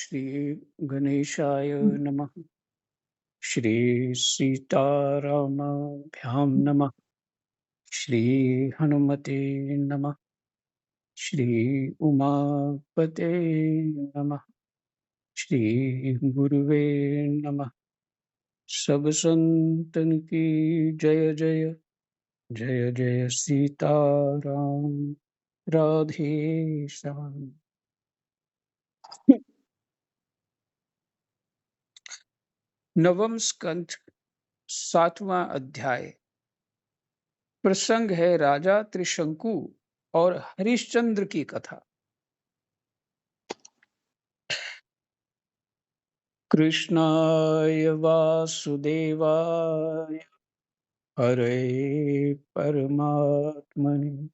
श्री गणेशाय हुँ। नमः। श्री सीतारामाभ्यां नमः। श्री हनुमते नमः। श्री उमापते नमः। श्री गुरुवे नमः। सब संतन की जय जय। जय जय सीताराम। राधे श्याम। नवम स्कंध, सातवां अध्याय। प्रसंग है राजा त्रिशंकु और हरिश्चंद्र की कथा। कृष्णाय वासुदेवाय हरे परमात्मने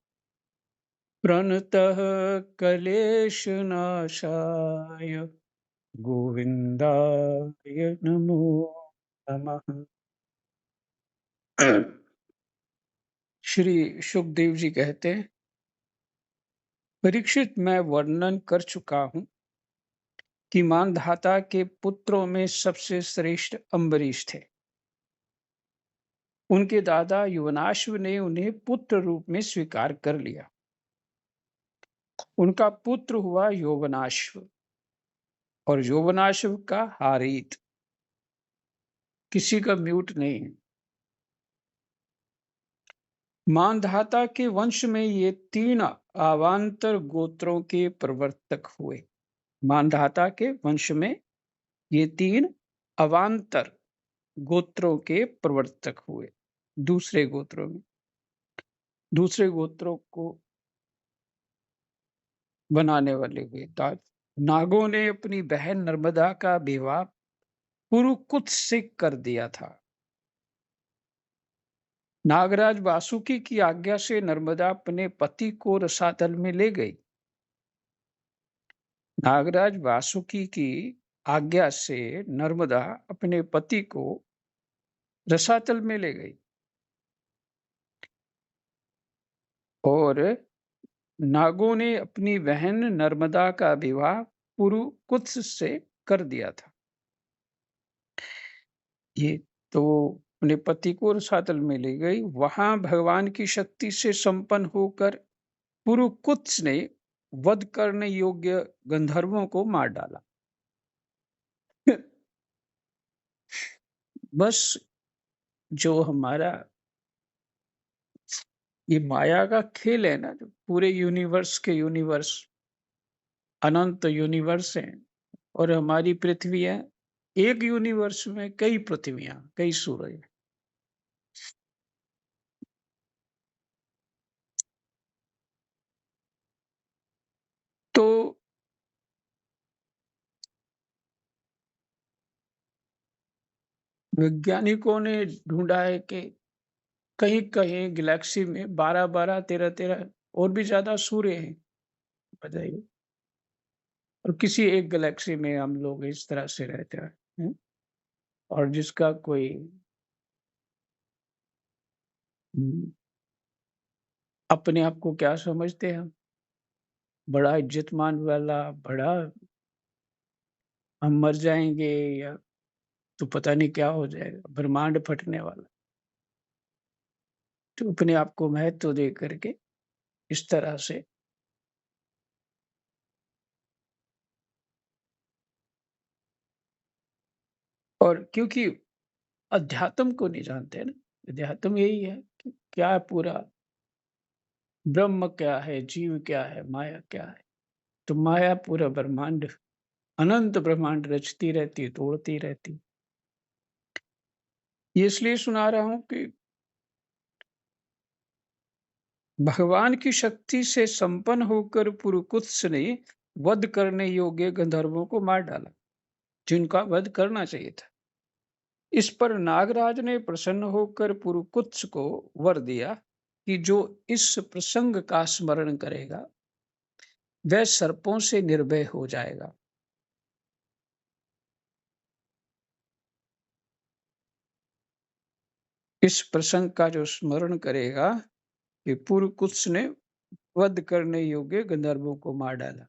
प्रणतः क्लेशनाशाय गोविंदाय नमो नमः। श्री सुखदेव जी कहते हैं, परीक्षित, मैं वर्णन कर चुका हूँ कि मानधाता के पुत्रों में सबसे श्रेष्ठ अम्बरीश थे। उनके दादा युवनाश्व ने उन्हें पुत्र रूप में स्वीकार कर लिया। उनका पुत्र हुआ यौवनाश्व और यौवनाश्व का हारीत। किसी का म्यूट नहीं है। मानधाता के वंश में ये तीन अवान्तर गोत्रों के प्रवर्तक हुए। मानधाता के वंश में ये तीन अवान्तर गोत्रों के प्रवर्तक हुए। दूसरे गोत्रों को बनाने वाले हुए। नागों ने अपनी बहन नर्मदा का विवाह पुरुकुत से कर दिया था। नागराज वासुकी की आज्ञा से नर्मदा अपने पति को रसातल में ले गई। नागराज वासुकी की आज्ञा से नर्मदा अपने पति को रसातल में ले गई और नागों ने अपनी बहन नर्मदा का विवाह पुरुकुत्स से कर दिया था। ये तो अपने पति को रसातल में ले गई। वहां भगवान की शक्ति से संपन्न होकर पुरुकुत्स ने वध करने योग्य गंधर्वों को मार डाला। बस जो हमारा ये माया का खेल है ना, जो पूरे यूनिवर्स के यूनिवर्स, अनंत यूनिवर्स हैं और हमारी पृथ्वी है। एक यूनिवर्स में कई पृथ्वियां, कई सूर्य। तो वैज्ञानिकों ने ढूंढा है कि कहीं कहीं गैलेक्सी में 12-12, 13-13 और भी ज्यादा सूर्य हैं। बताइए। और किसी एक गैलेक्सी में हम लोग इस तरह से रहते हैं, और जिसका कोई हम्म, अपने आप को क्या समझते हैं हम, बड़ा इज्जतमान वाला, बड़ा हम मर जाएंगे या तो पता नहीं क्या हो जाएगा, ब्रह्मांड फटने वाला। तो अपने आप को महत्व दे करके इस तरह से। और क्योंकि अध्यात्म को नहीं जानते ना, अध्यात्म यही है कि क्या है पूरा, ब्रह्म क्या है, जीव क्या है, माया क्या है। तो माया पूरा ब्रह्मांड, अनंत ब्रह्मांड रचती रहती, तोड़ती रहती। ये इसलिए सुना रहा हूं कि भगवान की शक्ति से संपन्न होकर पुरुकुत्स ने वध करने योग्य गंधर्वों को मार डाला, जिनका वध करना चाहिए था। इस पर नागराज ने प्रसन्न होकर पुरुकुत्स को वर दिया कि जो इस प्रसंग का स्मरण करेगा वह सर्पों से निर्भय हो जाएगा। इस प्रसंग का जो स्मरण करेगा कि पुरुकुत्स ने वध करने योग्य गंधर्वों को मार डाला।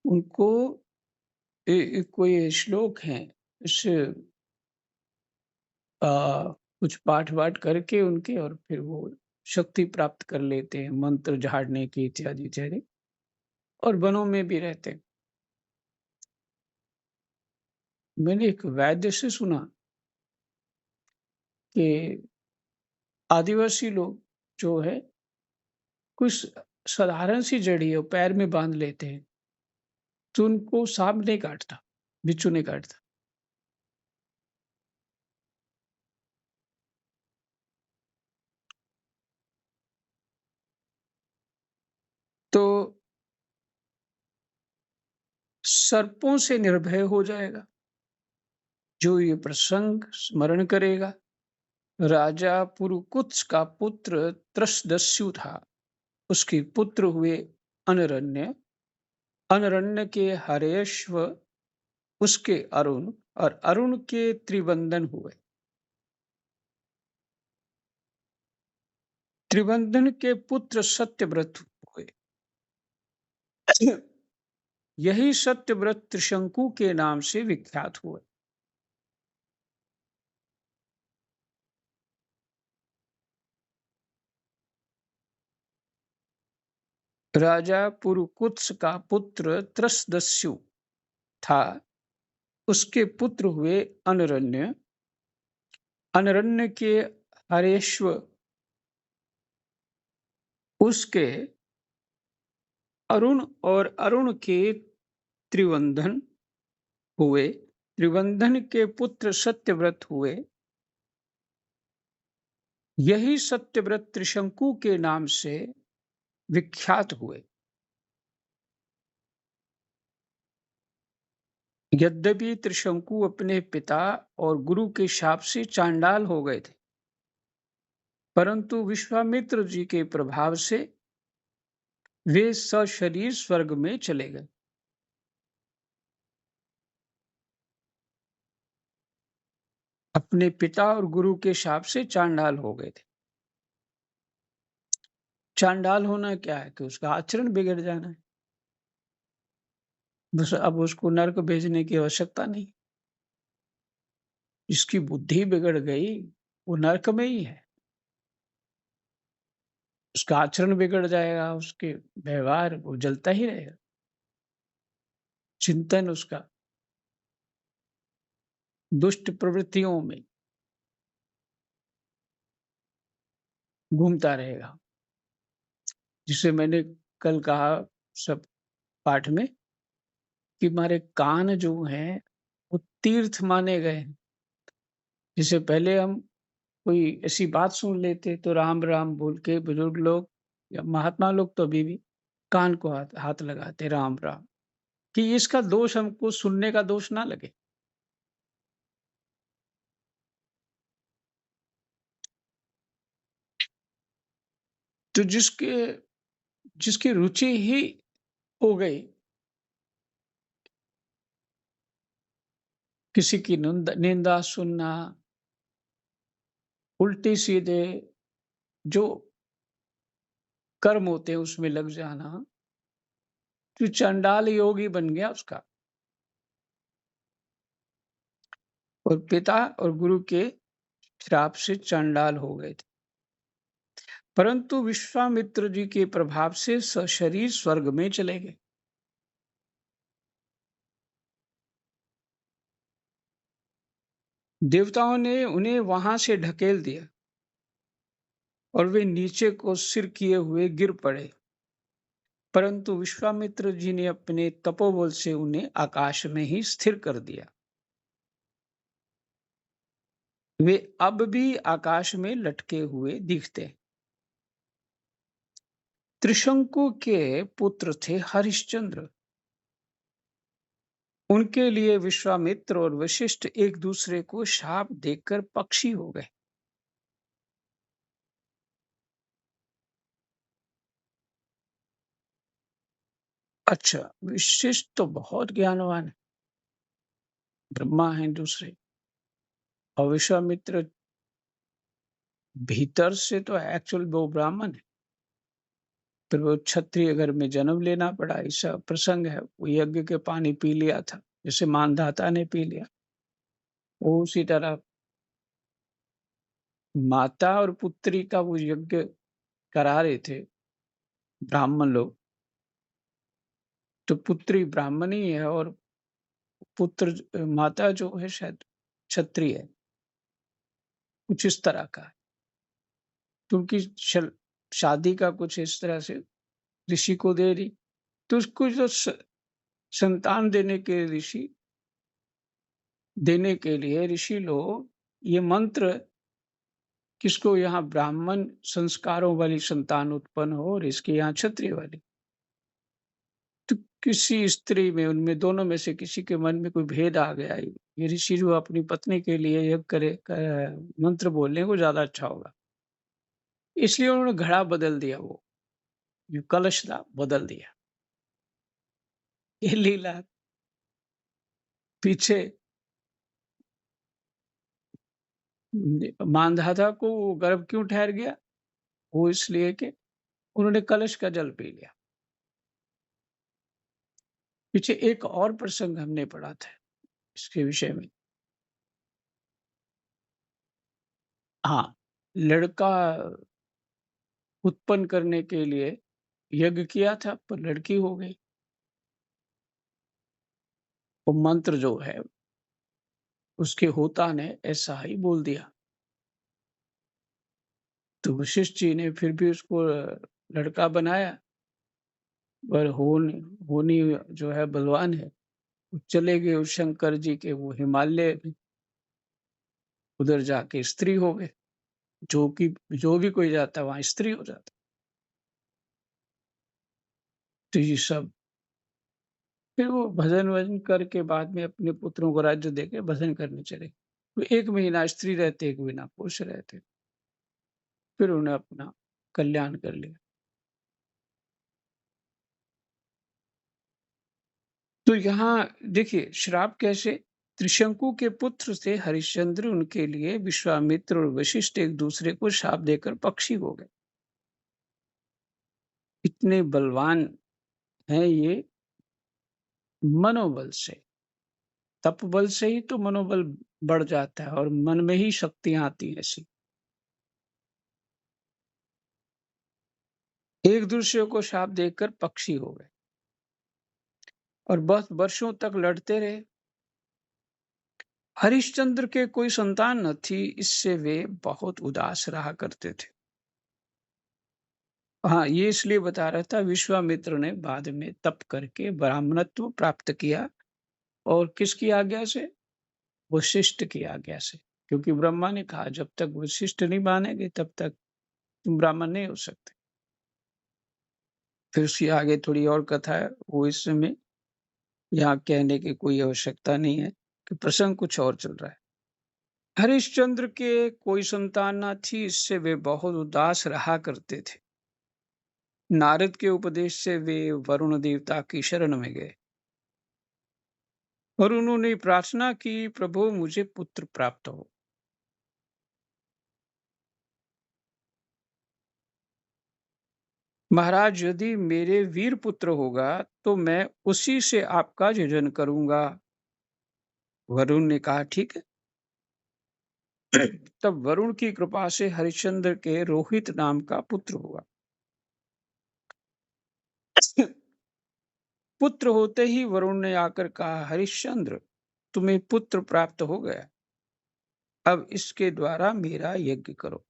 उनको कोई श्लोक है, इस कुछ पाठ-वाठ करके उनके और फिर वो शक्ति प्राप्त कर लेते हैं, मंत्र झाड़ने की इत्यादि-इत्यादि, और वनों में भी रहते हैं। मैंने एक वैद्य से सुना कि आदिवासी लोग जो है, कुछ साधारण सी जड़ी है, पैर में बाँध लेते हैं, तो उनको साँप नहीं काटता, बिच्छू नहीं काटता। तो सर्पों से निर्भय हो जाएगा, जो ये प्रसंग स्मरण करेगा। राजा पुरुकुत्स का पुत्र त्रसदस्यु था, उसके पुत्र हुए अनरण्य, अनरण्य के हरेश्व, उसके अरुण, और अरुण के त्रिबंधन हुए। त्रिबंधन के पुत्र सत्यव्रत हुए। यही सत्यव्रत त्रिशंकु के नाम से विख्यात हुए। राजा पुरुकुत्स का पुत्र त्रसदस्यु था, उसके पुत्र हुए अनरण्य, अनरण्य के हरेश्व, उसके अरुण, और अरुण के त्रिवंधन हुए। त्रिवंधन के पुत्र सत्यव्रत हुए। यही सत्यव्रत त्रिशंकु के नाम से विख्यात हुए। यद्यपि त्रिशंकु अपने पिता और गुरु के शाप से चांडाल हो गए थे, परंतु विश्वामित्र जी के प्रभाव से वे सशरीर स्वर्ग में चले गए। अपने पिता और गुरु के शाप से चांडाल हो गए थे। चांडाल होना क्या है कि उसका आचरण बिगड़ जाना है। बस अब उसको नर्क भेजने की आवश्यकता नहीं। जिसकी बुद्धि बिगड़ गई, वो नर्क में ही है। उसका आचरण बिगड़ जाएगा, उसके व्यवहार वो जलता ही रहेगा। चिंतन उसका दुष्ट प्रवृत्तियों में घूमता रहेगा। जिसे मैंने कल कहा सब पाठ में, कि हमारे कान जो हैं वो तीर्थ माने गए हैं। जिससे पहले हम कोई ऐसी बात सुन लेते तो राम राम बोल के बुजुर्ग लोग या महात्मा लोग तो अभी भी कान को हाथ हाथ लगाते राम राम, कि इसका दोष हमको सुनने का दोष ना लगे। तो जिसके जिसकी रुचि ही हो गई किसी की निंदा सुनना, उल्टे सीधे जो कर्म होते हैं उसमें लग जाना, तो चंडाल योगी बन गया उसका। और पिता और गुरु के श्राप से चंडाल हो गए थे, परंतु विश्वामित्र जी के प्रभाव से सशरीर स्वर्ग में चले गए। देवताओं ने उन्हें वहां से ढकेल दिया और वे नीचे को सिर किए हुए गिर पड़े, परंतु विश्वामित्र जी ने अपने तपोबल से उन्हें आकाश में ही स्थिर कर दिया। वे अब भी आकाश में लटके हुए दिखते। त्रिशंकु के पुत्र थे हरिश्चंद्र। उनके लिए विश्वामित्र और वशिष्ठ एक दूसरे को शाप देकर पक्षी हो गए। अच्छा, वशिष्ठ तो बहुत ज्ञानवान है, ब्रह्मा है दूसरे, और विश्वामित्र भीतर से तो एक्चुअल वो ब्राह्मण है। फिर वो क्षत्रिय घर में जन्म लेना पड़ा, ऐसा प्रसंग है। वो यज्ञ के पानी पी लिया था, जैसे मानधाता ने पी लिया। वो उसी तरह माता और पुत्री का वो यज्ञ करा रहे थे ब्राह्मण लोग। तो पुत्री ब्राह्मणी है और माता जो है शायद क्षत्रिय है, कुछ इस तरह का है। तो उनकी शादी का कुछ इस तरह से ऋषि को दे रही। तो उसको जो संतान देने के लिए ऋषि लोग ये मंत्र, किसको यहाँ ब्राह्मण संस्कारों वाली संतान उत्पन्न हो और इसके यहाँ क्षत्रिय वाली। तो किसी स्त्री में, उनमें दोनों में से किसी के मन में कोई भेद आ गया। ये ऋषि जो अपनी पत्नी के लिए यज्ञ करे, मंत्र बोलने को ज्यादा अच्छा होगा, इसलिए उन्होंने घड़ा बदल दिया। वो जो कलश था बदल दिया। ये लीला पीछे मानधाता को वो गर्भ क्यों ठहर गया? वो इसलिए कि उन्होंने कलश का जल पी लिया। पीछे एक और प्रसंग हमने पढ़ा था इसके विषय में। हाँ, लड़का उत्पन्न करने के लिए यज्ञ किया था, पर लड़की हो गई। वो मंत्र जो है उसके होता ने ऐसा ही बोल दिया। तो वशिष्ठ जी ने फिर भी उसको लड़का बनाया, पर होनी जो है बलवान है। वो चले गए उस शंकर जी के वो हिमालय में, उधर जाके स्त्री हो गए। जो भी कोई जाता वहां स्त्री हो जाता। तो ये सब फिर वो भजन वजन करके बाद में अपने पुत्रों को राज्य देके भजन करने चले। तो 1 महीना स्त्री रहते, 1 महीना पुरुष रहते। फिर उन्हें अपना कल्याण कर लिया। तो यहाँ देखिए श्राप कैसे। त्रिशंकु के पुत्र थे हरिश्चंद्र, उनके लिए विश्वामित्र और वशिष्ठ एक दूसरे को शाप देकर पक्षी हो गए। इतने बलवान हैं ये मनोबल से। तप बल से ही तो मनोबल बढ़ जाता है और मन में ही शक्तियां आती हैं ऐसी। एक दूसरे को शाप देकर पक्षी हो गए और बस वर्षों तक लड़ते रहे। हरिश्चंद्र के कोई संतान न थी, इससे वे बहुत उदास रहा करते थे। हाँ, ये इसलिए बता रहा था, विश्वामित्र ने बाद में तप करके ब्राह्मणत्व प्राप्त किया। और किसकी आज्ञा से? वशिष्ठ की आज्ञा से। क्योंकि ब्रह्मा ने कहा जब तक वशिष्ठ नहीं मानेंगे तब तक तुम ब्राह्मण नहीं हो सकते। फिर उसकी आगे थोड़ी और कथा है, वो इस समय यहाँ कहने की कोई आवश्यकता नहीं है कि प्रसंग कुछ और चल रहा है। हरिश्चंद्र के कोई संतान न थी, इससे वे बहुत उदास रहा करते थे। नारद के उपदेश से वे वरुण देवता की शरण में गए और उन्होंने प्रार्थना की, प्रभु मुझे पुत्र प्राप्त हो। महाराज यदि मेरे वीर पुत्र होगा तो मैं उसी से आपका यजन करूंगा। वरुण ने कहा ठीक है। तब वरुण की कृपा से हरिश्चंद्र के रोहित नाम का पुत्र हुआ। पुत्र होते ही वरुण ने आकर कहा, हरिश्चंद्र तुम्हें पुत्र प्राप्त हो गया, अब इसके द्वारा मेरा यज्ञ करो।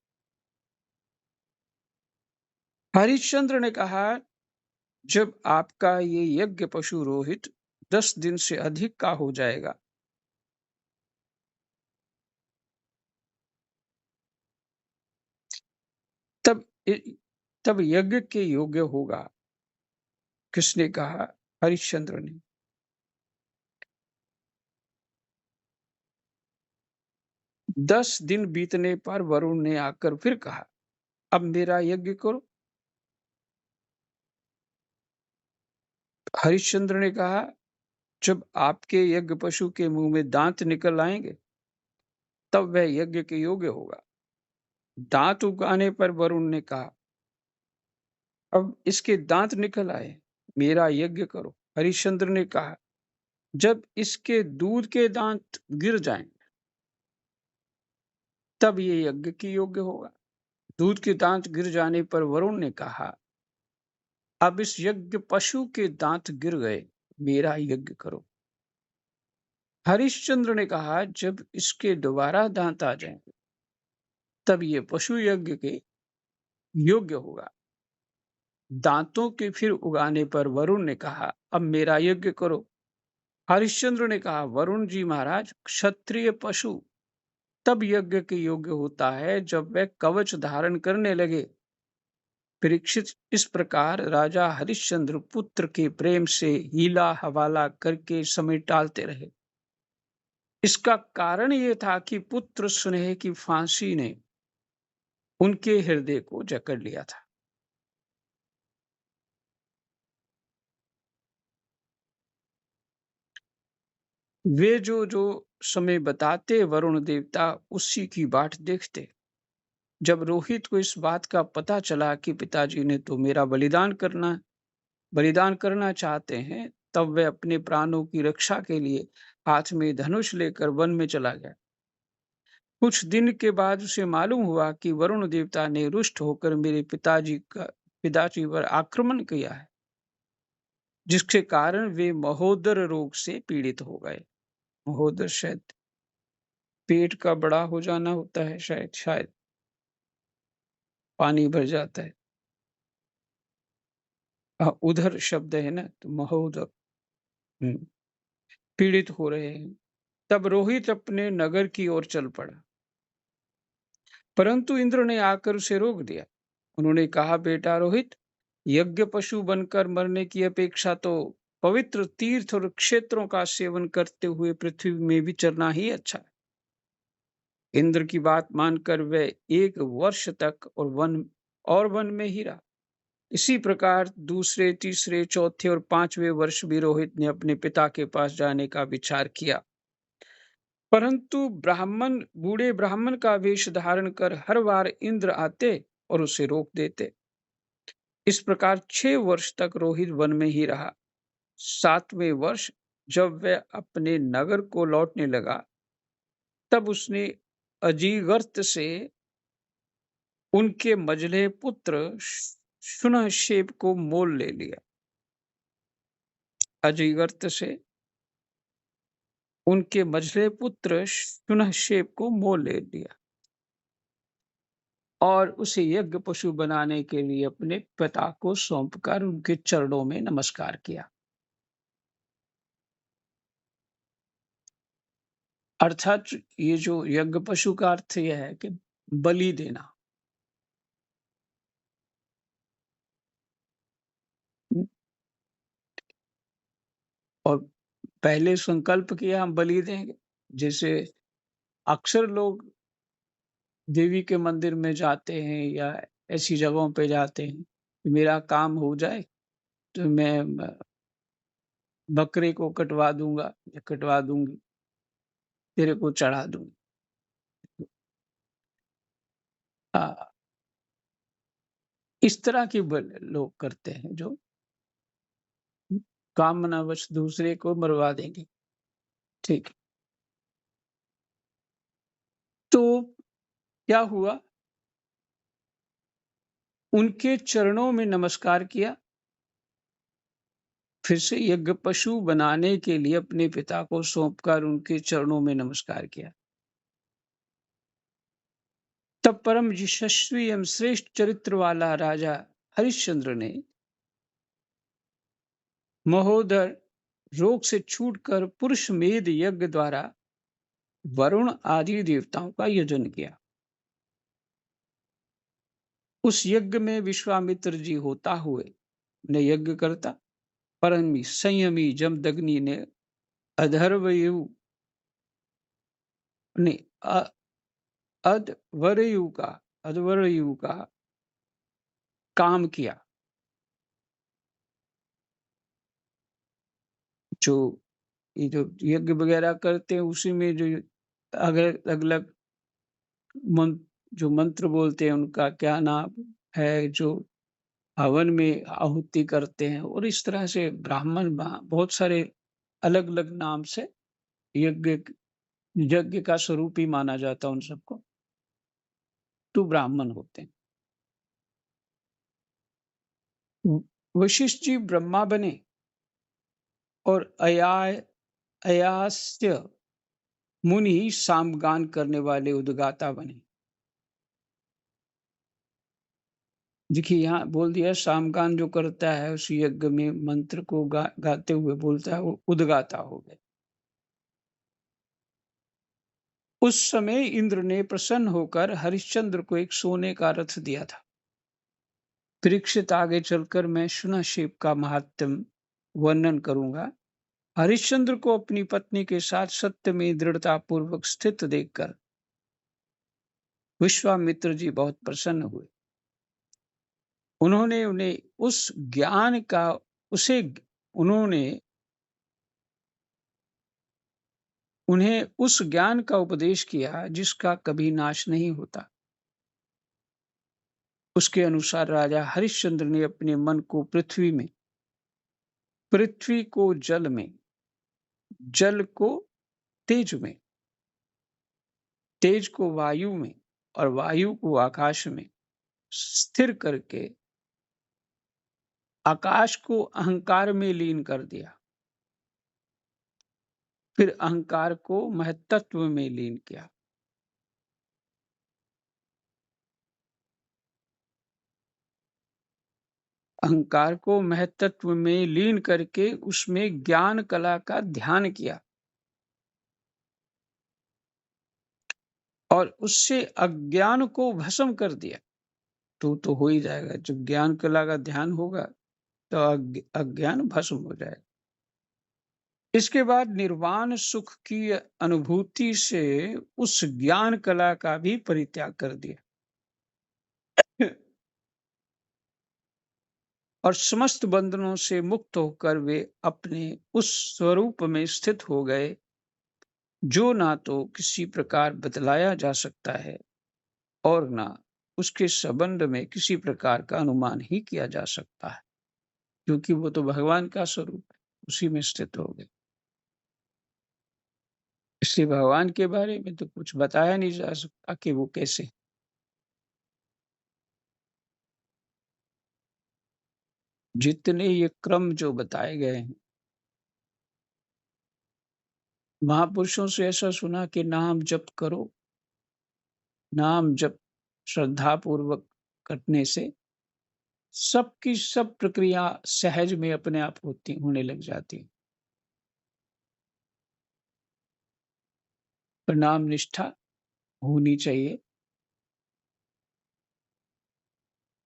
हरिश्चंद्र ने कहा, जब आपका ये यज्ञ पशु रोहित 10 दिन से अधिक का हो जाएगा, तब तब यज्ञ के योग्य होगा। किसने कहा? हरिश्चंद्र ने। 10 दिन बीतने पर वरुण ने आकर फिर कहा, अब मेरा यज्ञ करो। हरिश्चंद्र ने कहा, जब आपके यज्ञ पशु के मुंह में दांत निकल आएंगे तब वह यज्ञ के योग्य होगा। दांत उगाने पर वरुण ने कहा, अब इसके दांत निकल आए, मेरा यज्ञ करो। हरिश्चंद्र ने कहा, जब इसके दूध के दांत गिर जाएं, तब ये यज्ञ के योग्य होगा। दूध के दांत गिर जाने पर वरुण ने कहा, अब इस यज्ञ पशु के दांत गिर गए, मेरा यज्ञ करो। हरिश्चंद्र ने कहा, जब इसके दोबारा दांत आ जाएंगे, तब ये पशु यज्ञ के योग्य होगा। दांतों के फिर उगाने पर वरुण ने कहा, अब मेरा यज्ञ करो। हरिश्चंद्र ने कहा, वरुण जी महाराज, क्षत्रिय पशु तब यज्ञ के योग्य होता है जब वह कवच धारण करने लगे। परीक्षित, इस प्रकार राजा हरिश्चंद्र पुत्र के प्रेम से हीला हवाला करके समय टालते रहे। इसका कारण ये था कि पुत्र स्नेह की फांसी ने उनके हृदय को जकड़ लिया था। वे जो समय बताते, वरुण देवता उसी की बाट देखते। जब रोहित को इस बात का पता चला कि पिताजी ने तो मेरा बलिदान करना चाहते हैं, तब वह अपने प्राणों की रक्षा के लिए हाथ में धनुष लेकर वन में चला गया। कुछ दिन के बाद उसे मालूम हुआ कि वरुण देवता ने रुष्ट होकर मेरे पिताजी पर आक्रमण किया है, जिसके कारण वे महोदर रोग से पीड़ित हो गए। महोदर शायद पेट का बड़ा हो जाना होता है, शायद पानी भर जाता है। उधर शब्द है ना, तो महोदर पीड़ित हो रहे हैं। तब रोहित अपने नगर की ओर चल पड़ा, परंतु इंद्र ने आकर उसे रोक दिया। उन्होंने कहा, बेटा रोहित, यज्ञ पशु बनकर मरने की अपेक्षा तो पवित्र तीर्थ और क्षेत्रों का सेवन करते हुए पृथ्वी में विचरना ही अच्छा है। इंद्र की बात मानकर वह 1 वर्ष तक वन में ही रहा। इसी प्रकार दूसरे, तीसरे, चौथे और 5वें वर्ष भी रोहित ने अपने पिता के पास जाने का विचार किया, परंतु बूढ़े ब्राह्मण का वेश धारण कर हर बार इंद्र आते और उसे रोक देते। इस प्रकार 6 वर्ष तक रोहित वन में ही रहा। 7वें वर्ष जब वह अपने नगर को लौटने लगा, तब उसने अजीगर्त से उनके मझले पुत्र शुनशेप को मोल ले लिया। अजीगर्त से उनके मझले पुत्र शुनशेप को मोल ले लिया और उसे यज्ञ पशु बनाने के लिए अपने पिता को सौंपकर उनके चरणों में नमस्कार किया। अर्थात ये जो यज्ञ पशु का अर्थ यह है कि बलि देना। और पहले संकल्प किया हम बलि देंगे। जैसे अक्सर लोग देवी के मंदिर में जाते हैं या ऐसी जगहों पे जाते हैं, मेरा काम हो जाए तो मैं बकरे को कटवा दूंगा या कटवा दूंगी, तेरे को चढ़ा दूंगी। इस तरह के लोग करते हैं जो कामनावश दूसरे को मरवा देंगे। ठीक, तो क्या हुआ, उनके चरणों में नमस्कार किया, फिर से यज्ञ पशु बनाने के लिए अपने पिता को सौंपकर उनके चरणों में नमस्कार किया। तब परम यशस्वी एवं श्रेष्ठ चरित्र वाला राजा हरिश्चंद्र ने महोदर रोग से छूटकर पुरुष मेध यज्ञ द्वारा वरुण आदि देवताओं का यजन किया। उस यज्ञ में विश्वामित्र जी होता हुए ने यज्ञ करता, परम संयमी जमदग्नि ने अधर्वयु ने अध्वर्यु का काम किया। जो ये जो यज्ञ वगैरह करते हैं उसी में जो अलग अलग जो मंत्र बोलते हैं उनका क्या नाम है, जो हवन में आहुति करते हैं और इस तरह से ब्राह्मण बहुत सारे अलग-अलग नाम से यज्ञ यज्ञ का स्वरूप ही माना जाता है उन सबको, तो ब्राह्मण होते हैं। वशिष्ठ जी ब्रह्मा बने और अयास्य मुनि सामगान करने वाले उद्गाता बने। देखिए यहाँ बोल दिया सामगान जो करता है उस यज्ञ में मंत्र को गाते हुए बोलता है वो उद्गाता हो गए। उस समय इंद्र ने प्रसन्न होकर हरिश्चंद्र को एक सोने का रथ दिया था। परीक्षित आगे चलकर मैं शुनशेप का महात्म वर्णन करूंगा। हरिश्चंद्र को अपनी पत्नी के साथ सत्य में दृढ़ता पूर्वक स्थित देखकर विश्वामित्र जी बहुत प्रसन्न हुए। उन्होंने उन्हें उस ज्ञान का उसे उन्होंने उन्हें उस ज्ञान का उपदेश किया जिसका कभी नाश नहीं होता। उसके अनुसार राजा हरिश्चंद्र ने अपने मन को पृथ्वी को जल में, जल को तेज में, तेज को वायु में और वायु को आकाश में स्थिर करके आकाश को अहंकार में लीन कर दिया। फिर अहंकार को महत्त्व में लीन किया। अहंकार को महत्त्व में लीन करके उसमें ज्ञान कला का ध्यान किया और उससे अज्ञान को भस्म कर दिया। तो हो ही जाएगा। जब ज्ञान कला का ध्यान होगा तो अज्ञान भस्म हो जाएगा। इसके बाद निर्वाण सुख की अनुभूति से उस ज्ञान कला का भी परित्याग कर दिया और समस्त बंधनों से मुक्त होकर वे अपने उस स्वरूप में स्थित हो गए जो ना तो किसी प्रकार बदलाया जा सकता है और ना उसके संबंध में किसी प्रकार का अनुमान ही किया जा सकता है, क्योंकि वो तो भगवान का स्वरूप है, उसी में स्थित हो गए। इसलिए भगवान के बारे में तो कुछ बताया नहीं जा सकता कि वो कैसे। जितने ये क्रम जो बताए गए हैं, महापुरुषों से ऐसा सुना कि नाम जप करो, नाम जप श्रद्धा पूर्वक करने से सबकी सब प्रक्रिया सहज में अपने आप होने लग जाती। प्रणाम निष्ठा होनी चाहिए।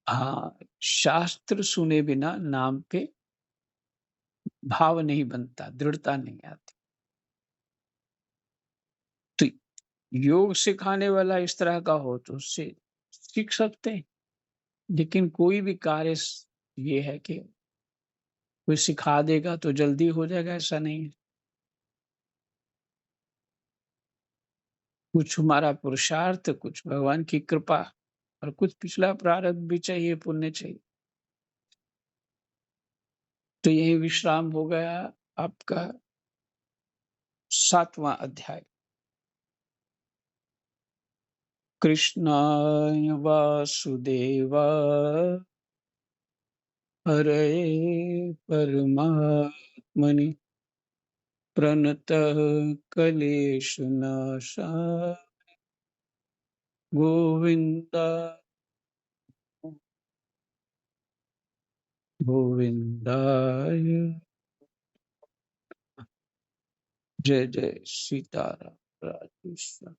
हाँ, शास्त्र सुने बिना नाम पे भाव नहीं बनता, दृढ़ता नहीं आती। तो योग सिखाने वाला इस तरह का हो तो उससे सीख सकते हैं। लेकिन कोई भी कार्य ये है कि कोई सिखा देगा तो जल्दी हो जाएगा, ऐसा नहीं है। कुछ हमारा पुरुषार्थ, कुछ भगवान की कृपा और कुछ पिछला प्रारब्ध भी चाहिए, पुण्य चाहिए। तो यही विश्राम हो गया आपका 7वां अध्याय। कृष्णाय वासुदेवा हरे परमात्मनि प्रणतः क्लेशनाशाय गोविन्दाय गोविन्दाय जय जय सीताराम राधे श्याम।